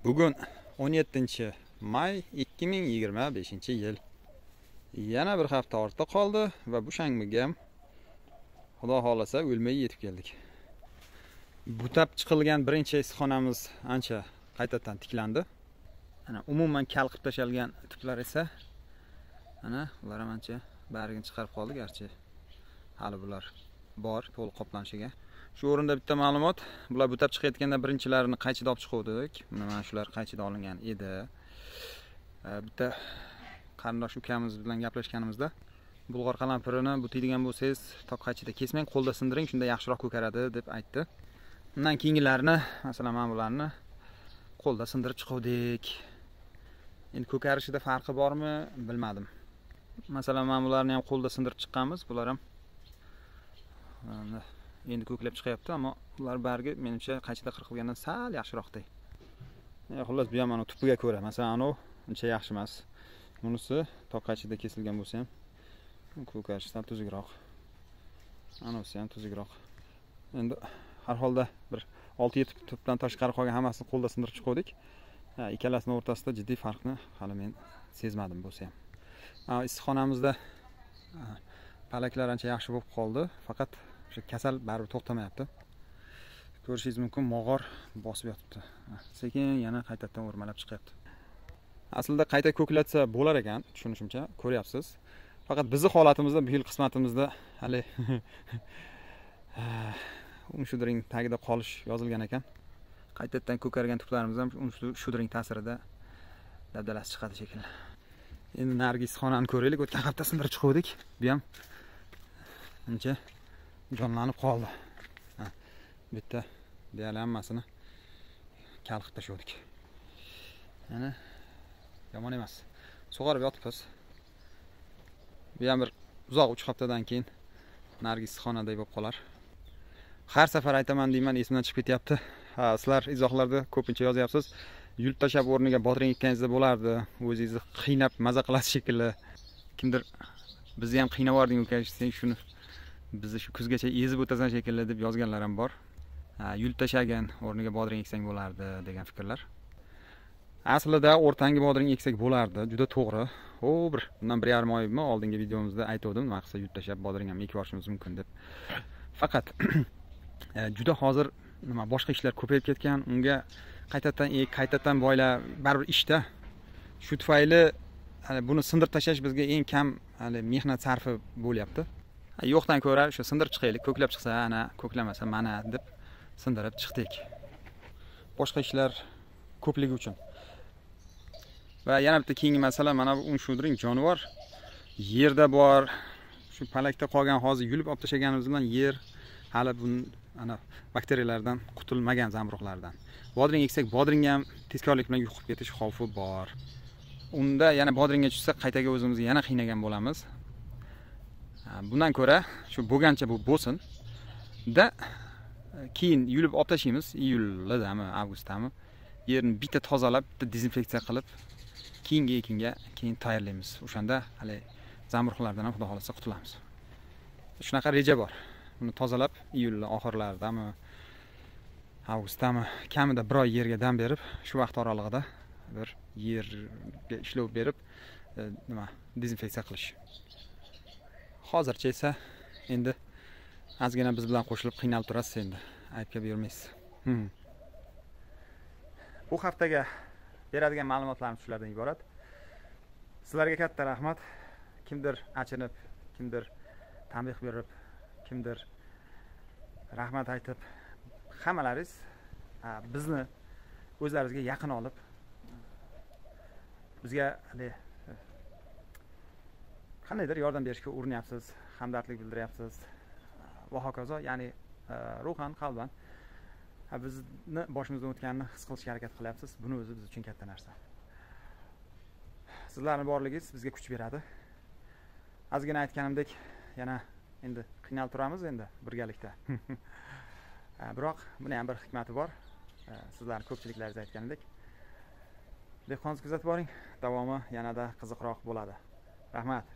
Bugun 17-may 2025-yil. Yana bir hafta ortda qoldi va bu shanbaga ham Xudo xolasa o'lmay yetib keldik. Butab chiqilgan birinchi issiqxonamiz ancha qaytadan tiklandi. Ana umuman kal qilib tashalgan tuplar esa ana ular ham ancha bargini chiqarib qoldi, garchi hali bular bor to'liq qoplanishiga. Shu o'rinda bitta ma'lumot, bular butab chiqayotganda birinchilarini qaychida olib chiqdik. Mana shular qaychida olingan edi. Bitta qarindosh ukamiz bilan gaplashganimizda, bulg'or qalampirini butiydigan bo'lsangiz, tok qaychida kesmang, qo'lda sindiring, shunda yaxshiroq ko'karadi deb aytdi. Undan keyingilarini, masalan, mana bularni qo'lda sindirib chiqdik. Endi ko'karishida farqi bormi, bilmadim. Masalan, mana bularni ham qo'lda sindirib chiqqanmiz, bular ham endi ko'klab chiqyapti, ammo ular bargi menimcha qaychida qirqilgandan sal yaxshiroqday. Xullas, bu ham mana tupiga ko'ra, masalan, anu uncha yaxshi emas. Bunisi tok qaychida kesilgan bo'lsa ham ko'karishdan tuzukroq. Anasi ham tuzukroq. Endi har holda bir 6-7 tupdan tashqari qolgan hammasini qo'lda sindirib chiqdik. Ikkalasining o'rtasida jiddiy farqni hali men sezmadim bo'lsa ham. Issiqxonamizda palaklar ancha yaxshi bo'lib qoldi, faqat o'sha kasal baribir to'xtamayapti. Ko'rishingiz mumkin, mog'or bosib yotibdi. Sekin yana qaytadan o'rmalab chiqyapti. Aslida qayta ko'klatsa bo'lar ekan, tushunishimcha, ko'ryapsiz. Faqat bizning holatimizda, bu yil qismatimizda hali shudring tagida qolish yozilgan ekan. Qaytadan ko'kargan tuplarimiz ham shudring ta'sirida dabdalasi chiqadi shekilli. Endi narigi issiqxonani ko'raylik. O'tgan hafta sindirib chiqdik. Bu ham ancha jonlanib qoldi. Bitta deyarli hammasini kal qilib tashladik. Yana yomon emas. Sug'orib yotibmiz. Bu ham bir uzoq 3 haftadan keyin narigi issiqxonaday bo'lib qolar. Har safar aytaman deyman, esimdan chiqib ketyapti. Sizlar izohlarda ko'pincha yozyapsiz. Yulib tashab o'rniga bodring ekkaningizda bo'lardi. O'zingizni qiynab maza qilasiz shekilli. Kimdir bizni ham qiynab yubording uka, sen shuni bizni shu kuzgacha ezib o'tasan shekilli deb yozganlar ham bor. Yulib tashagan o'rniga bodring eksang bo'lardi degan fikrlar. Aslida o'rtangi bodring eksak bo'lardi, juda to'g'ri. Bir bundan 1,5 oymi oldingi videomizda aytgandim, maqsa yulib tashab bodring ham ekib olishimiz mumkin deb. Faqat juda hozir nima boshqa ishlar ko'payib ketgan, unga qaytadan boylar baribir ishda. Shu tufayli buni sindirib tashlash bizga eng kam mehnat sarfi bo'lyapti. Yo'qdan ko'ra shu sindirib chiqaylik, ko'klab chiqsa, ana ko'klamasa mana deb sindirib chiqdik. Boshqa ishlar ko'pligi uchun. Va yana bitta keyingi masala, mana bu shudring jonivor yerda bor. Shu palakda qolgan hozir yulib olib tashlaganimiz bilan yer hali bu ana bakteriyalardan qutulmagan zamburug'lardan. Bodring eksak, bodringga ham tezkorlik bilan yuqib ketish xavfi bor. Unda yana bodringga tushsa, qaytaga o'zimizni yana qiynagan bo'lamiz. Bundan ko'ra shu bo'lgancha bu bo'lsin. Keyin yulib olib tashlaymiz, iyuldami, avgustdami. Yerni bitta tozalab, bitta dezinfeksiya qilib, keyingi ekinga keyin tayyorlaymiz. O'shanda hali zamburug'lardan ham xudo xolasa qutulamiz. Shunaqa reja bor. Buni tozalab, iyul oxirlaridami, avgustdami, kamida 1 oy yerga dam berib, shu vaqt oralig'ida bir yerga ishlov berib, dezinfeksiya qilish. Hozircha esa endi ozgina biz bilan qo'shilib qiynalib turasiz endi. Aytib bermaysiz. Bu haftaga beradigan ma'lumotlarim shulardan iborat. Sizlarga katta rahmat. Kimdir achinib, kimdir tanbeh berib, kimdir rahmat aytib, hammalaringiz bizni o'zlaringizga yaqin olib, bizga qandaydir yordam berishga urinyapsiz, hamdardlik bildiryapsiz va hokazo, ya'ni ruhan, qalban bizni boshimizdan o'tganini his qilishga harakat qilyapsiz. Buni o'zi biz uchun katta narsa. Sizlarning borligingiz bizga kuch beradi. Ozgina aytganimdek, yana endi qiynalib turamiz endi birgalikda. Biroq buni ham bir hikmati bor. Sizlarning ko'pchiliklaringiz aytganidek, dehqonsiz kuzatib boring, davomi yanada qiziqroq bo'ladi. Rahmat.